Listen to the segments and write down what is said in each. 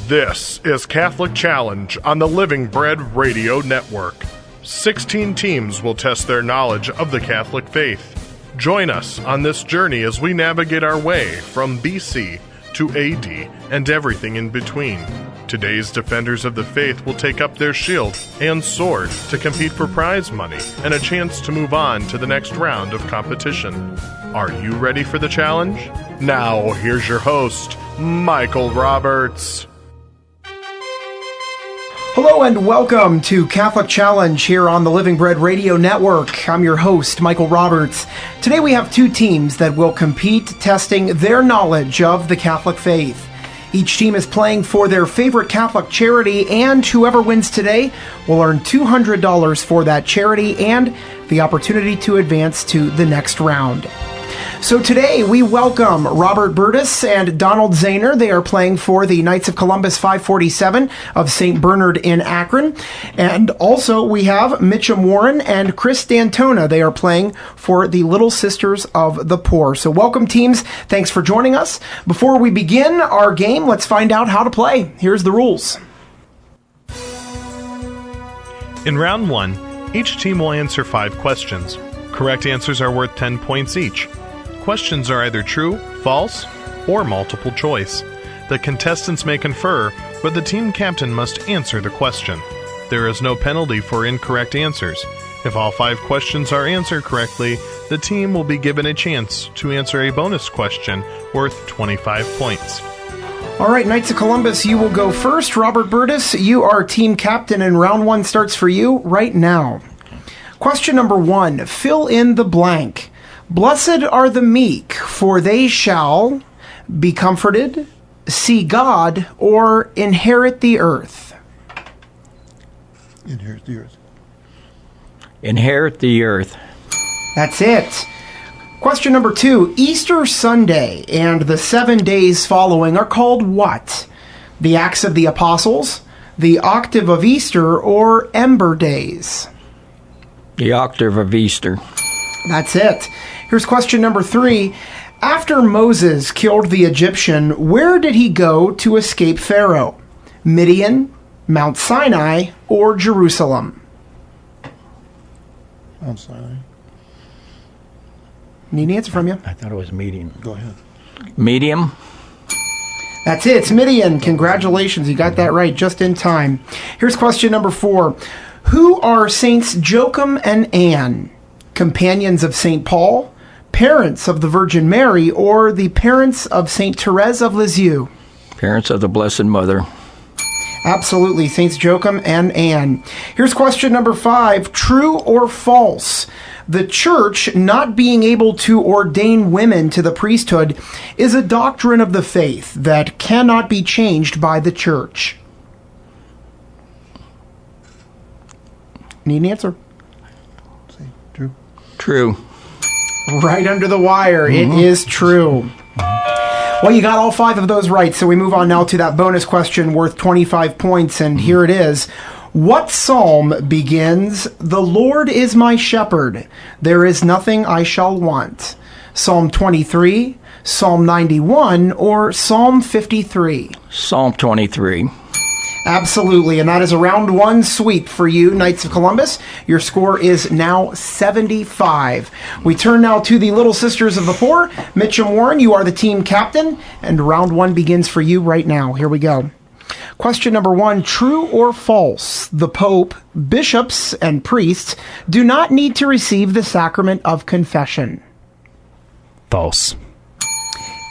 This is Catholic Challenge on the Living Bread Radio Network. 16 teams will test their knowledge of the Catholic faith. Join us on this journey as we navigate our way from BC to AD and everything in between. Today's defenders of the faith will take up their shield and sword to compete for prize money and a chance to move on to the next round of competition. Are you ready for the challenge? Now, here's your host, Michael Roberts. Hello and welcome to Catholic Challenge here on the Living Bread Radio Network. I'm your host, Michael Roberts. Today we have two teams that will compete testing their knowledge of the Catholic faith. Each team is playing for their favorite Catholic charity, and whoever wins today will earn $200 for that charity and the opportunity to advance to the next round. So today we welcome Robert Burtis and Donald Zahner. They are playing for the Knights of Columbus 547 of St. Bernard in Akron. And also we have Mitchum Warren and Chris D'Antona. They are playing for the Little Sisters of the Poor. So welcome, teams. Thanks for joining us. Before we begin our game, let's find out how to play. Here's the rules. In round one, each team will answer 5 questions. Correct answers are worth 10 points each. Questions are either true, false, or multiple choice. The contestants may confer, but the team captain must answer the question. There is no penalty for incorrect answers. If all 5 questions are answered correctly, the team will be given a chance to answer a bonus question worth 25 points. All right, Knights of Columbus, you will go first. Robert Burtis, you are team captain, and round one starts for you right now. Question number 1, fill in the blank. Blessed are the meek, for they shall be comforted, see God, or inherit the earth. Inherit the earth. Inherit the earth. That's it. Question number 2, Easter Sunday and the 7 days following are called what? The Acts of the Apostles, the Octave of Easter, or Ember Days? The Octave of Easter. That's it. Here's question number 3. After Moses killed the Egyptian, where did he go to escape Pharaoh? Midian, Mount Sinai, or Jerusalem? Mount Sinai. Need an answer from you? I thought it was medium. Go ahead. Medium? That's it. It's Midian. Congratulations. You got that right just in time. Here's question number 4. Who are Saints Joachim and Anne? Companions of St. Paul, parents of the Virgin Mary, or the parents of St. Therese of Lisieux? Parents of the Blessed Mother. Absolutely, Saints Joachim and Anne. Here's question number 5. True or false? The Church not being able to ordain women to the priesthood is a doctrine of the faith that cannot be changed by the Church. Need an answer? Say true. True. Right under the wire. It is true. Well, you got all 5 of those right, so we move on now to that bonus question worth 25 points, and here it is. What psalm begins, "The Lord is my shepherd, there is nothing I shall want"? Psalm 23, Psalm 91, or Psalm 53? Psalm 23. Absolutely, and that is a round 1 sweep for you, Knights of Columbus. Your score is now 75. We turn now to the Little Sisters of the Poor. Mitchum Warren, you are the team captain, and round 1 begins for you right now. Here we go. Question number 1, true or false? The Pope, bishops, and priests do not need to receive the sacrament of confession. False.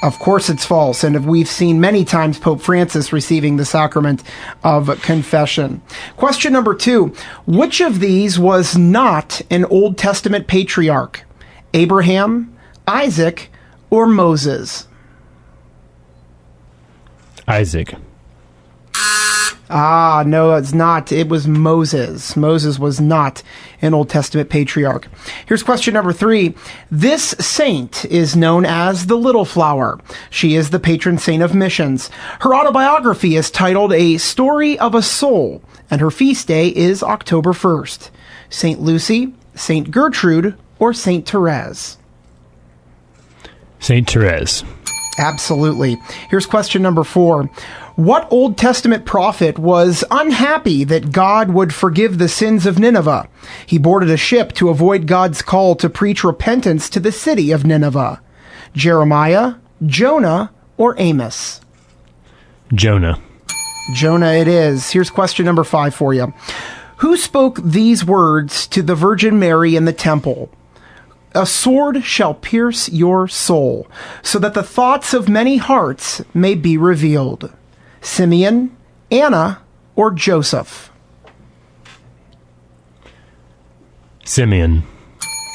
Of course it's false, and we've seen many times Pope Francis receiving the sacrament of confession. Question number 2. Which of these was not an Old Testament patriarch? Abraham, Isaac, or Moses? Isaac. No, it's not. It was Moses. Moses was not an Old Testament patriarch. Here's question number 3. This saint is known as the Little Flower. She is the patron saint of missions. Her autobiography is titled A Story of a Soul, and her feast day is October 1st. St. Lucy, St. Gertrude, or St. Therese? St. Therese. Absolutely. Here's question number 4. What Old Testament prophet was unhappy that God would forgive the sins of Nineveh? He boarded a ship to avoid God's call to preach repentance to the city of Nineveh. Jeremiah, Jonah, or Amos? Jonah. Jonah it is. Here's question number 5 for you. Who spoke these words to the Virgin Mary in the temple? A sword shall pierce your soul, so that the thoughts of many hearts may be revealed. Simeon, Anna, or Joseph? Simeon.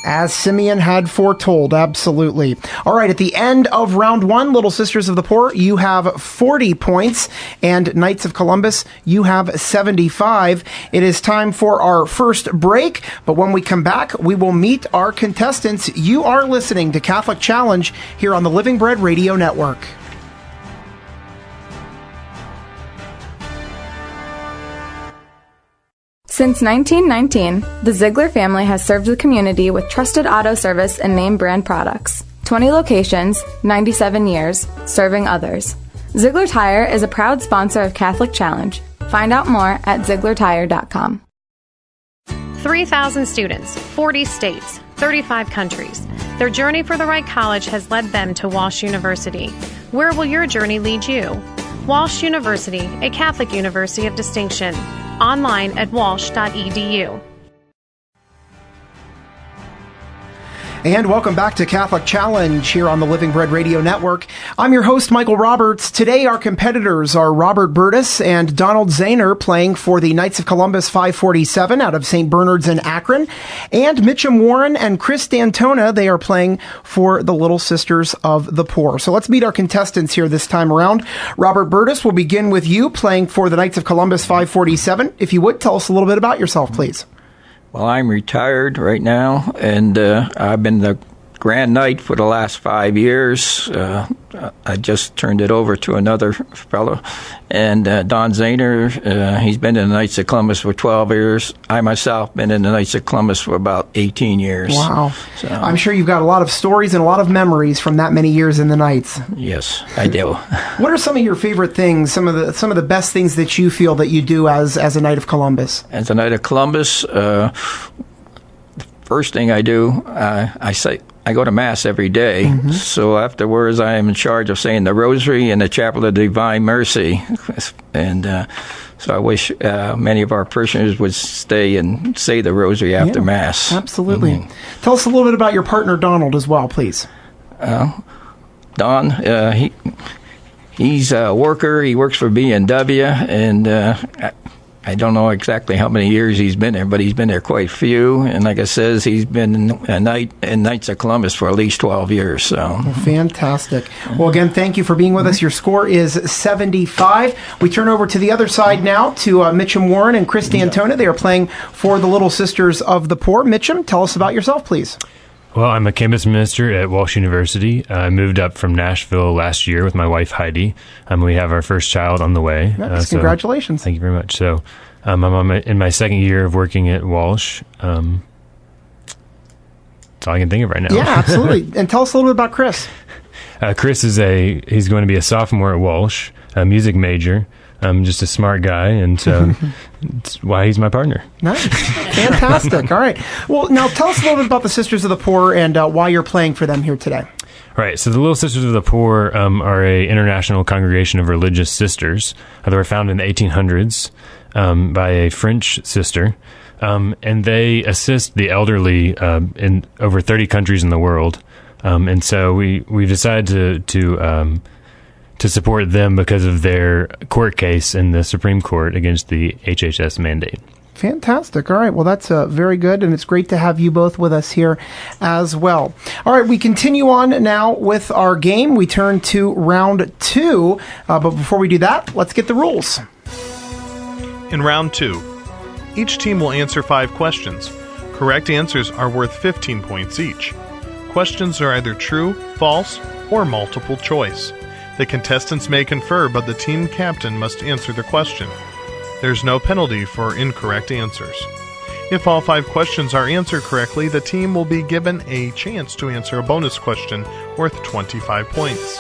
As Simeon had foretold, absolutely. All right, at the end of round 1, Little Sisters of the Poor, you have 40 points, and Knights of Columbus, you have 75. It is time for our first break, but when we come back, we will meet our contestants. You are listening to Catholic Challenge here on the Living Bread Radio Network. Since 1919, the Ziegler family has served the community with trusted auto service and name brand products. 20 locations, 97 years, serving others. Ziegler Tire is a proud sponsor of Catholic Challenge. Find out more at ZieglerTire.com. 3,000 students, 40 states, 35 countries. Their journey for the right college has led them to Walsh University. Where will your journey lead you? Walsh University, a Catholic university of distinction. Online at walsh.edu. And welcome back to Catholic Challenge here on the Living Bread Radio Network. I'm your host, Michael Roberts. Today, our competitors are Robert Burtis and Donald Zahner, playing for the Knights of Columbus 547 out of St. Bernard's in Akron, and Mitchum Warren and Chris D'Antona. They are playing for the Little Sisters of the Poor. So let's meet our contestants here this time around. Robert Burtis, we'll begin with you, playing for the Knights of Columbus 547. If you would, tell us a little bit about yourself, please. Well, I'm retired right now, and I've been the Grand Knight for the last 5 years. I just turned it over to another fellow. And Don Zahner, he's been in the Knights of Columbus for 12 years. I myself been in the Knights of Columbus for about 18 years. Wow. So, I'm sure you've got a lot of stories and a lot of memories from that many years in the Knights. Yes, I do. What are some of your favorite things, some of the best things that you feel that you do as a Knight of Columbus? As a Knight of Columbus, the first thing I do, I go to Mass every day. Mm-hmm. So afterwards, I am in charge of saying the Rosary and the Chapel of Divine Mercy. And so I wish many of our parishioners would stay and say the Rosary after Mass. Absolutely. Mm-hmm. Tell us a little bit about your partner, Donald, as well, please. Don, he's a worker. He works for B&W, and I don't know exactly how many years he's been there, but he's been there quite a few. And like I says, he's been a knight in Knights of Columbus for at least 12 years. So well, fantastic. Well, again, thank you for being with us. Your score is 75. We turn over to the other side now to Mitchum Warren and Chris D'Antona. They are playing for the Little Sisters of the Poor. Mitchum, tell us about yourself, please. Well, I'm a campus minister at Walsh University. I moved up from Nashville last year with my wife, Heidi. We have our first child on the way. Nice. Congratulations. Thank you very much. So I'm in my second year of working at Walsh. That's all I can think of right now. Yeah, absolutely. And tell us a little bit about Chris. Chris he's going to be a sophomore at Walsh, a music major. I'm just a smart guy, and so that's why he's my partner. Nice. Fantastic. All right. Well, now tell us a little bit about the Sisters of the Poor and why you're playing for them here today. Right. So the Little Sisters of the Poor are a international congregation of religious sisters. They were founded in the 1800s by a French sister, and they assist the elderly in over 30 countries in the world. And so we decided to support them because of their court case in the Supreme Court against the HHS mandate. Fantastic. All right. Well, that's very good, and it's great to have you both with us here as well. All right. We continue on now with our game. We turn to round 2. But before we do that, let's get the rules. In round 2, each team will answer 5 questions. Correct answers are worth 15 points each. Questions are either true, false, or multiple choice. The contestants may confer, but the team captain must answer the question. There's no penalty for incorrect answers. If all 5 questions are answered correctly, the team will be given a chance to answer a bonus question worth 25 points.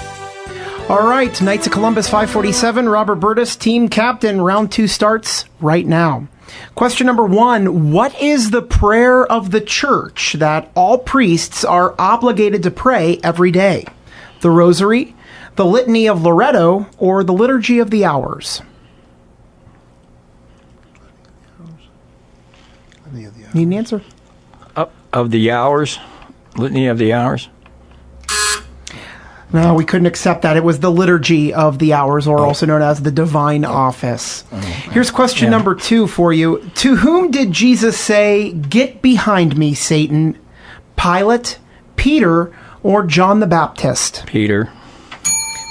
All right, Knights of Columbus 547, Robert Burtis, team captain. Round 2 starts right now. Question number 1, what is the prayer of the church that all priests are obligated to pray every day? The Rosary, the Litany of Loretto, or the Liturgy of the Hours? Need an answer? Of the Hours? Litany of the Hours? No, we couldn't accept that. It was the Liturgy of the Hours, or also known as the Divine Office. Here's question number 2 for you. To whom did Jesus say, "Get behind me, Satan"? Pilate, Peter, or John the Baptist? Peter.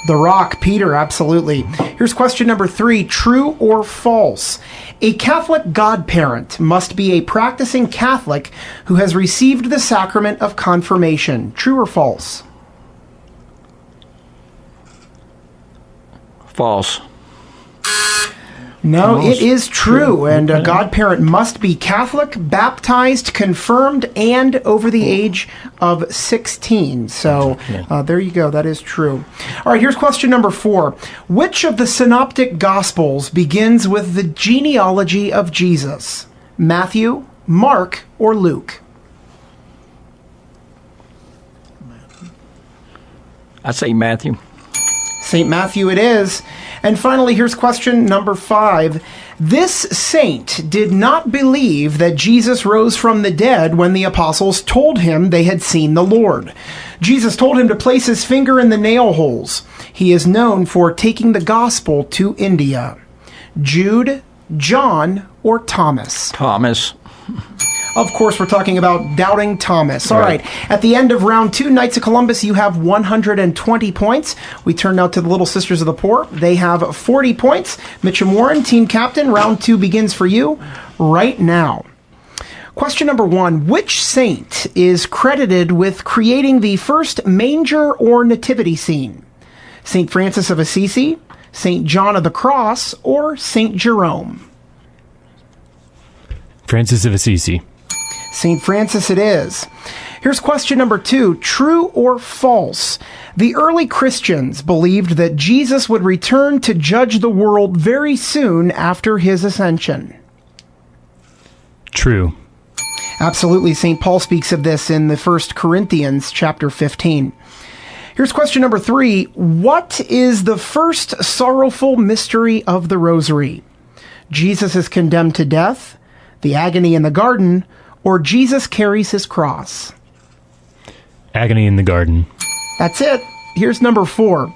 The Rock, Peter, absolutely. Here's question number 3, true or false? A Catholic godparent must be a practicing Catholic who has received the sacrament of confirmation. True or false? False. No, it is true, and a godparent must be Catholic, baptized, confirmed, and over the age of 16. So there you go, that is true. All right, here's question number 4. Which of the synoptic gospels begins with the genealogy of Jesus? Matthew, Mark, or Luke? I'd say Matthew. St. Matthew it is. And finally, here's question number 5. This saint did not believe that Jesus rose from the dead when the apostles told him they had seen the Lord. Jesus told him to place his finger in the nail holes. He is known for taking the gospel to India. Jude, John, or Thomas? Thomas. Of course, we're talking about Doubting Thomas. All right. At the end of round 2, Knights of Columbus, you have 120 points. We turn now to the Little Sisters of the Poor. They have 40 points. Mitchum Warren, team captain. Round 2 begins for you right now. Question number 1. Which saint is credited with creating the first manger or nativity scene? St. Francis of Assisi, St. John of the Cross, or St. Jerome? Francis of Assisi. St. Francis it is. Here's question number 2. True or false? The early Christians believed that Jesus would return to judge the world very soon after his ascension. True. Absolutely. St. Paul speaks of this in the 1 Corinthians chapter 15. Here's question number 3. What is the first sorrowful mystery of the Rosary? Jesus is condemned to death, the agony in the garden, or Jesus carries his cross? Agony in the garden. That's it. Here's number 4.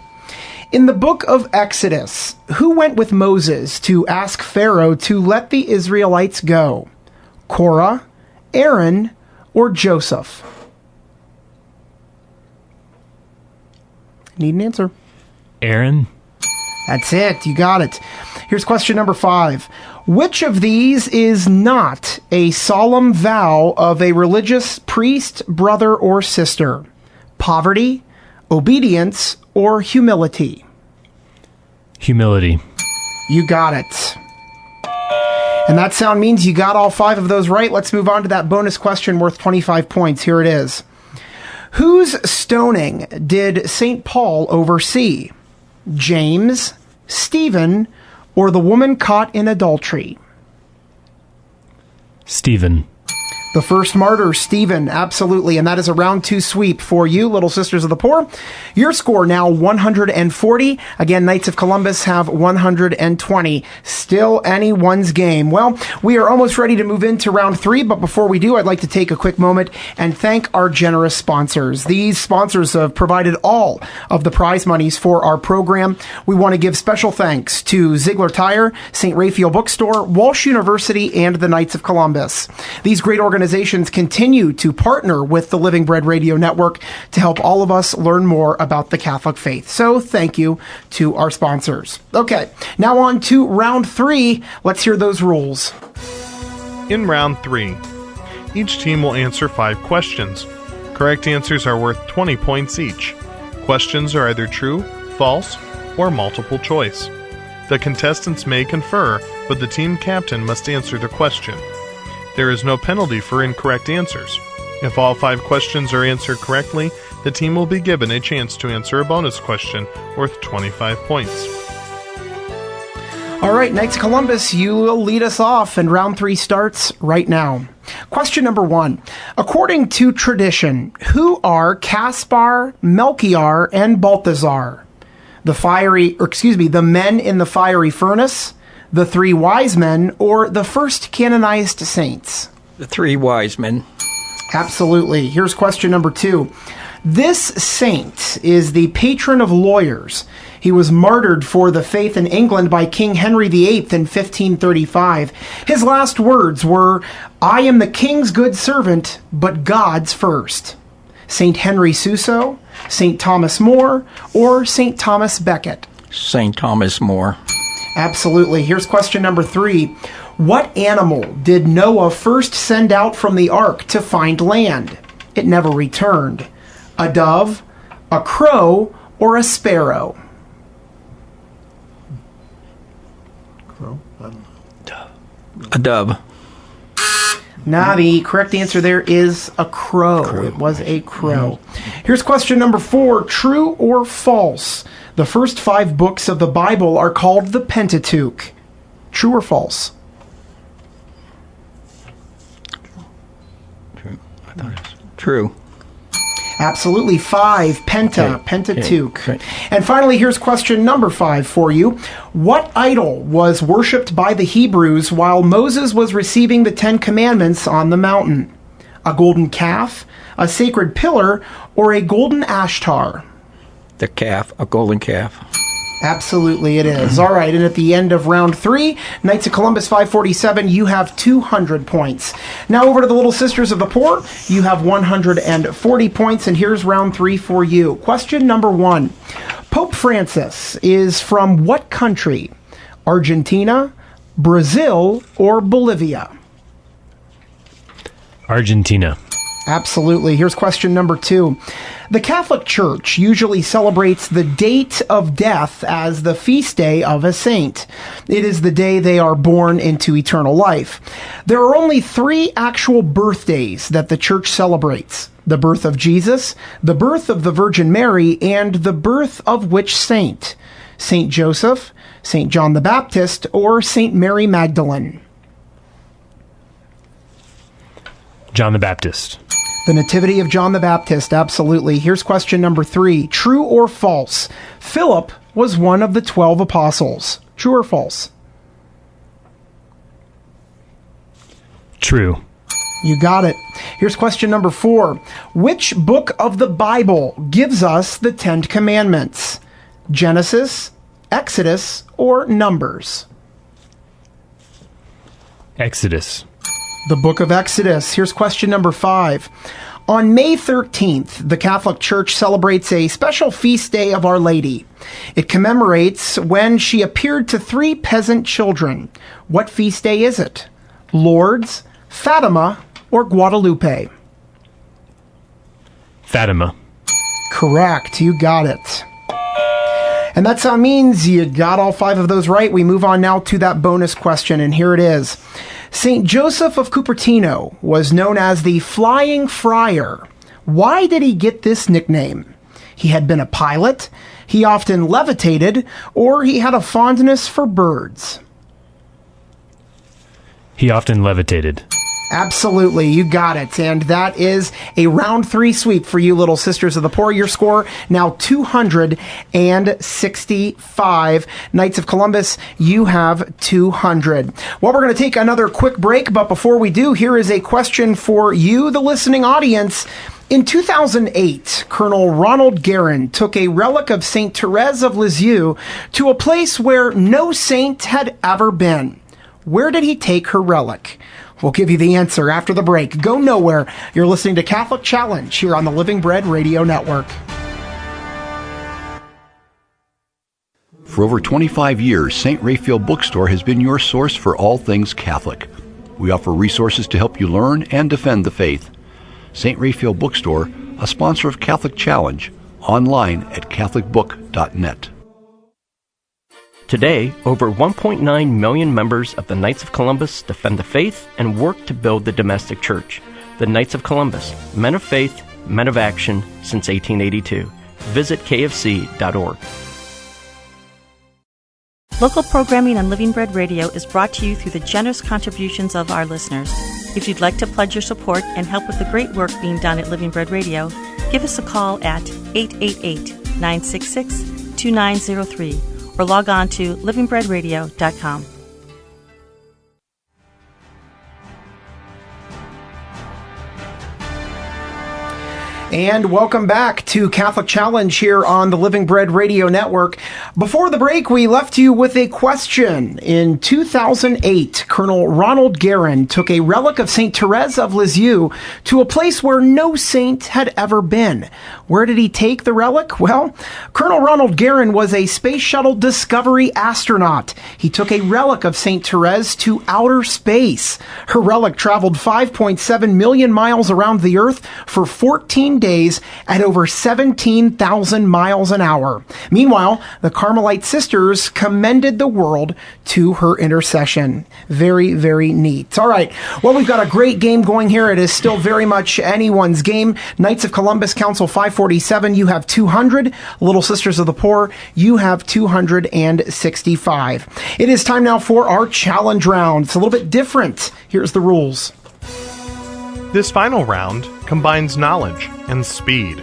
In the book of Exodus, who went with Moses to ask Pharaoh to let the Israelites go? Korah, Aaron, or Joseph? Need an answer. Aaron. That's it. You got it. Here's question number 5. Which of these is not a solemn vow of a religious priest, brother, or sister? Poverty, obedience, or humility? Humility. You got it. And that sound means you got all 5 of those right. Let's move on to that bonus question worth 25 points. Here it is. Whose stoning did St. Paul oversee? James, Stephen, or the woman caught in adultery? Stephen. The first martyr, Stephen, absolutely. And that is a round 2 sweep for you, Little Sisters of the Poor. Your score now 140. Again, Knights of Columbus have 120. Still anyone's game. Well, we are almost ready to move into round 3, but before we do, I'd like to take a quick moment and thank our generous sponsors. These sponsors have provided all of the prize monies for our program. We want to give special thanks to Ziegler Tire, St. Raphael Bookstore, Walsh University, and the Knights of Columbus. These great organizations continue to partner with the Living Bread Radio Network to help all of us learn more about the Catholic faith. So thank you to our sponsors. Okay, now on to round 3. Let's hear those rules. In round 3, each team will answer 5 questions. Correct answers are worth 20 points each. Questions are either true, false, or multiple choice. The contestants may confer, but the team captain must answer the question. There is no penalty for incorrect answers. If all 5 questions are answered correctly, the team will be given a chance to answer a bonus question worth 25 points. All right, Knights of Columbus, you will lead us off, and round 3 starts right now. Question number 1. According to tradition, who are Caspar, Melchior, and Balthazar? The men in the fiery furnace, the 3 wise men, or the first canonized saints? The 3 wise men. Absolutely. Here's question number 2. This saint is the patron of lawyers. He was martyred for the faith in England by King Henry VIII in 1535. His last words were, "I am the king's good servant, but God's first." St. Henry Suso, St. Thomas More, or St. Thomas Becket? St. Thomas More. Absolutely. Here's question number 3. What animal did Noah first send out from the ark to find land? It never returned. A dove, a crow, or a sparrow? Crow? I don't know. A dove. Nah, the correct answer there is a crow. It was a crow. Here's question number 4. True or false? The first 5 books of the Bible are called the Pentateuch. True or false? True. Absolutely. 5. Pentateuch. Okay. And finally, here's question number 5 for you. What idol was worshipped by the Hebrews while Moses was receiving the 10 Commandments on the mountain? A golden calf, a sacred pillar, or a golden ashtar? The calf, a golden calf. Absolutely it is. All right, and at the end of round 3, Knights of Columbus 547, you have 200 points. Now over to the Little Sisters of the Poor, you have 140 points, and here's round 3 for you. Question number 1. Pope Francis is from what country? Argentina, Brazil, or Bolivia? Argentina. Absolutely. Here's question number 2. The Catholic Church usually celebrates the date of death as the feast day of a saint. It is the day they are born into eternal life. There are only 3 actual birthdays that the Church celebrates: the birth of Jesus, the birth of the Virgin Mary, and the birth of which saint? Saint Joseph, Saint John the Baptist, or Saint Mary Magdalene? John the Baptist. The Nativity of John the Baptist, absolutely. Here's question number 3. True or false? Philip was one of the 12 apostles. True or false? True. You got it. Here's question number 4. Which book of the Bible gives us the 10 Commandments? Genesis, Exodus, or Numbers? Exodus. The book of Exodus. Here's question number 5. On May 13th, the Catholic Church celebrates a special feast day of Our Lady. It commemorates when she appeared to 3 peasant children. What feast day is it? Lourdes, Fatima, or Guadalupe? Fatima. Correct. You got it. And that means you got all 5 of those right. We move on now to that bonus question, and here it is. St. Joseph of Cupertino was known as the Flying Friar. Why did he get this nickname? He had been a pilot, he often levitated, or he had a fondness for birds? He often levitated. Absolutely, you got it. And that is a round 3 sweep for you, Little Sisters of the Poor. Your score now 265. Knights of Columbus, you have 200. Well, we're going to take another quick break, but before we do, here is a question for you, the listening audience. In 2008, Colonel Ronald Guerin took a relic of St. Therese of Lisieux to a place where no saint had ever been. Where did he take her relic? We'll give you the answer after the break. Go nowhere. You're listening to Catholic Challenge here on the Living Bread Radio Network. For over 25 years, St. Raphael Bookstore has been your source for all things Catholic. We offer resources to help you learn and defend the faith. St. Raphael Bookstore, a sponsor of Catholic Challenge, online at catholicbook.net. Today, over 1.9 million members of the Knights of Columbus defend the faith and work to build the domestic church. The Knights of Columbus, men of faith, Men of Action since 1882. Visit kfc.org. Local programming on Living Bread Radio is brought to you through the generous contributions of our listeners. If you'd like to pledge your support and help with the great work being done at Living Bread Radio, give us a call at 888-966-2903 or log on to livingbreadradio.com. And welcome back to Catholic Challenge here on the Living Bread Radio Network. Before the break, we left you with a question. In 2008, Colonel Ronald Guerin took a relic of St. Therese of Lisieux to a place where no saint had ever been. Where did he take the relic? Well, Colonel Ronald Guerin was a Space Shuttle Discovery astronaut. He took a relic of St. Therese to outer space. Her relic traveled 5.7 million miles around the Earth for 14 days at over 17,000 miles an hour. Meanwhile, the Carmelite sisters commended the world to her intercession. Very, very neat. All right. Well, we've got a great game going here. It is still very much anyone's game. Knights of Columbus Council 547, you have 200. Little Sisters of the Poor, you have 265. It is time now for our challenge round. It's a little bit different. Here's the rules. This final round combines knowledge and speed.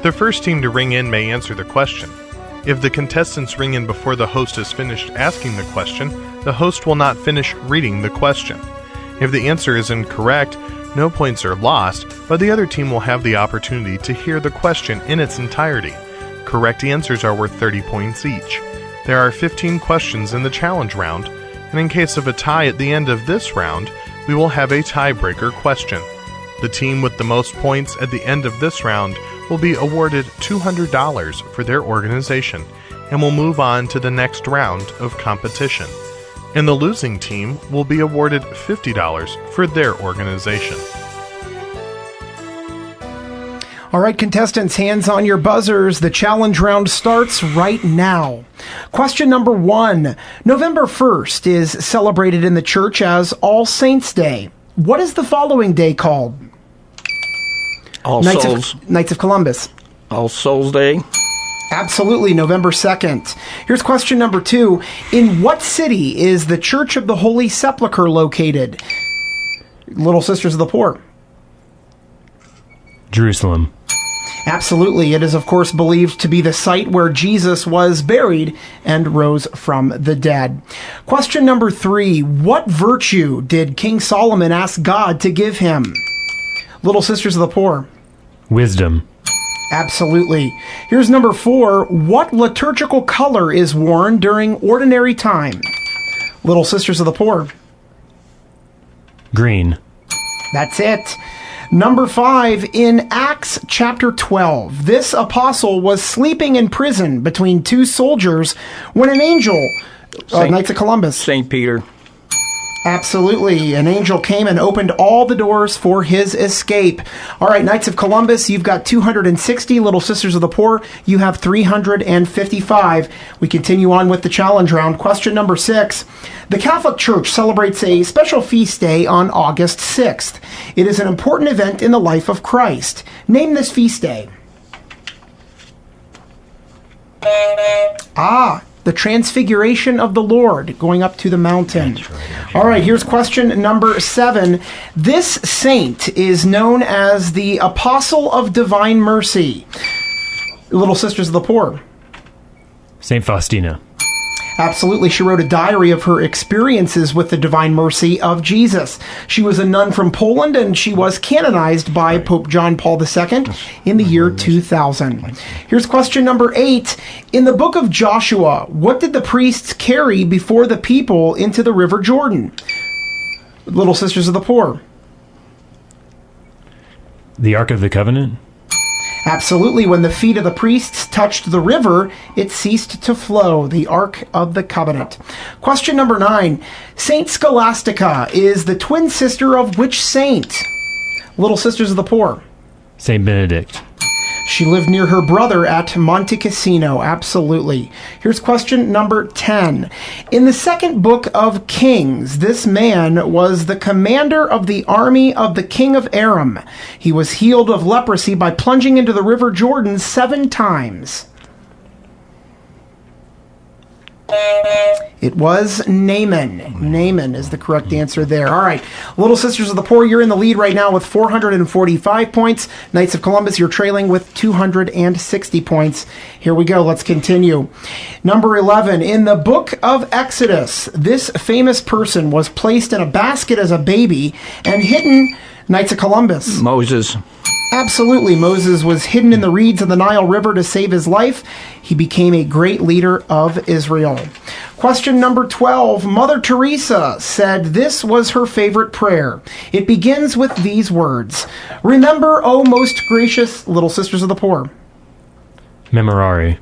The first team to ring in may answer the question. If the contestants ring in before the host has finished asking the question, the host will not finish reading the question. If the answer is incorrect, no points are lost, but the other team will have the opportunity to hear the question in its entirety. Correct answers are worth 30 points each. There are 15 questions in the challenge round, and in case of a tie at the end of this round, we will have a tiebreaker question. The team with the most points at the end of this round will be awarded $200 for their organization and will move on to the next round of competition. And the losing team will be awarded $50 for their organization. All right, contestants, hands on your buzzers. The challenge round starts right now. Question number 1. November 1st is celebrated in the church as All Saints' Day. What is the following day called? All Souls. Knights of Columbus. All Souls Day. Absolutely, November 2nd. Here's question number 2. In what city is the Church of the Holy Sepulchre located? Little Sisters of the Poor. Jerusalem. Absolutely. It is, of course, believed to be the site where Jesus was buried and rose from the dead. Question number 3. What virtue did King Solomon ask God to give him? Little Sisters of the Poor. Wisdom. Absolutely. Here's number 4. What liturgical color is worn during ordinary time? Little Sisters of the Poor. Green. That's it. Number 5, in Acts chapter 12, this apostle was sleeping in prison between two soldiers when an angel, Knights of Columbus. St. Peter. Absolutely. An angel came and opened all the doors for his escape. All right, Knights of Columbus, you've got 260. Little Sisters of the Poor, you have 355. We continue on with the challenge round. Question number 6. The Catholic Church celebrates a special feast day on August 6th. It is an important event in the life of Christ. Name this feast day. The Transfiguration of the Lord, going up to the mountain. Right. All right, here's question number 7. This saint is known as the Apostle of Divine Mercy. Little Sisters of the Poor. St. Faustina. Absolutely. She wrote a diary of her experiences with the divine mercy of Jesus. She was a nun from Poland, and she was canonized by Pope John Paul II in the year 2000. Here's question number 8. In the book of Joshua, what did the priests carry before the people into the River Jordan? Little Sisters of the Poor. The Ark of the Covenant. Absolutely. When the feet of the priests touched the river, it ceased to flow. The Ark of the Covenant. Question number 9. Saint Scholastica is the twin sister of which saint? Little Sisters of the Poor. Saint Benedict. She lived near her brother at Monte Cassino. Absolutely. Here's question number 10. In the second book of Kings, this man was the commander of the army of the king of Aram. He was healed of leprosy by plunging into the river Jordan 7 times. It was Naaman. Naaman is the correct answer there. All right. Little Sisters of the Poor, you're in the lead right now with 445 points. Knights of Columbus, you're trailing with 260 points. Here we go. Let's continue. Number 11. In the book of Exodus, this famous person was placed in a basket as a baby and hidden. Knights of Columbus. Moses. Absolutely. Moses was hidden in the reeds of the Nile River to save his life. He became a great leader of Israel. Question number 12. Mother Teresa said this was her favorite prayer. It begins with these words. Remember, O most gracious Little Sisters of the Poor. Memorare.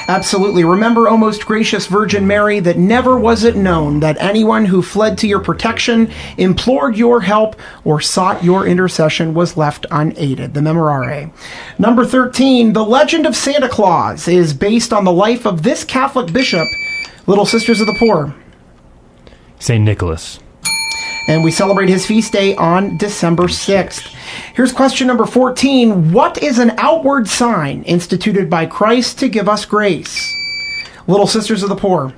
Absolutely. Remember, O most gracious Virgin Mary, that never was it known that anyone who fled to your protection, implored your help, or sought your intercession was left unaided. The Memorare. Number 13. The legend of Santa Claus is based on the life of this Catholic bishop. Little Sisters of the Poor. St. Nicholas. And we celebrate his feast day on December 6th. Here's question number 14. What is an outward sign instituted by Christ to give us grace? Little Sisters of the Poor.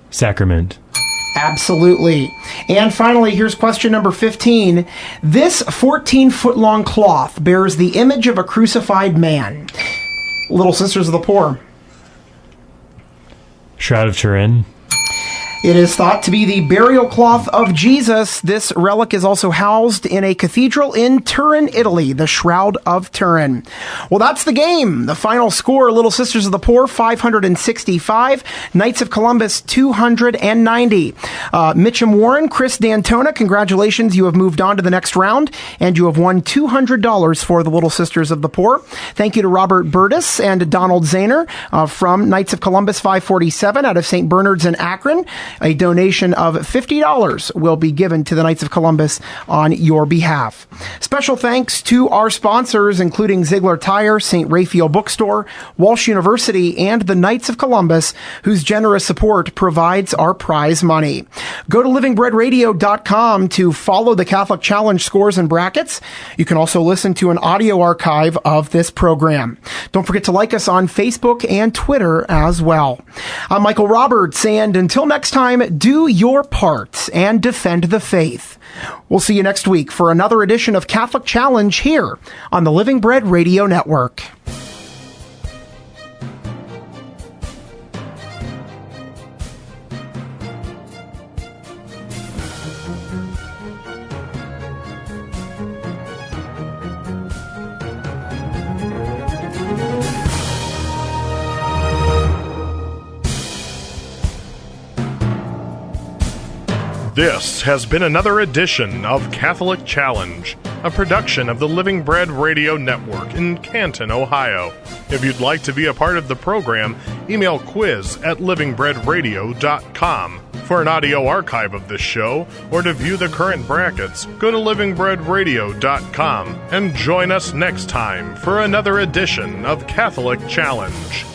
Sacrament. Absolutely. And finally, here's question number 15. This 14-foot-long cloth bears the image of a crucified man. Little Sisters of the Poor. Shroud of Turin. It is thought to be the burial cloth of Jesus. This relic is also housed in a cathedral in Turin, Italy, the Shroud of Turin. Well, that's the game. The final score, Little Sisters of the Poor, 565. Knights of Columbus, 290. Mitchum Warren, Chris D'Antona, congratulations. You have moved on to the next round, and you have won $200 for the Little Sisters of the Poor. Thank you to Robert Burtis and Donald Zahner from Knights of Columbus 547 out of St. Bernard's in Akron. A donation of $50 will be given to the Knights of Columbus on your behalf. Special thanks to our sponsors, including Ziegler Tire, St. Raphael Bookstore, Walsh University, and the Knights of Columbus, whose generous support provides our prize money. Go to livingbreadradio.com to follow the Catholic Challenge scores and brackets. You can also listen to an audio archive of this program. Don't forget to like us on Facebook and Twitter as well. I'm Michael Roberts, and until next time, do your part and defend the faith. We'll see you next week for another edition of Catholic Challenge here on the Living Bread Radio Network. This has been another edition of Catholic Challenge, a production of the Living Bread Radio Network in Canton, Ohio. If you'd like to be a part of the program, email quiz@livingbreadradio.com. For an audio archive of this show, or to view the current brackets, go to livingbreadradio.com and join us next time for another edition of Catholic Challenge.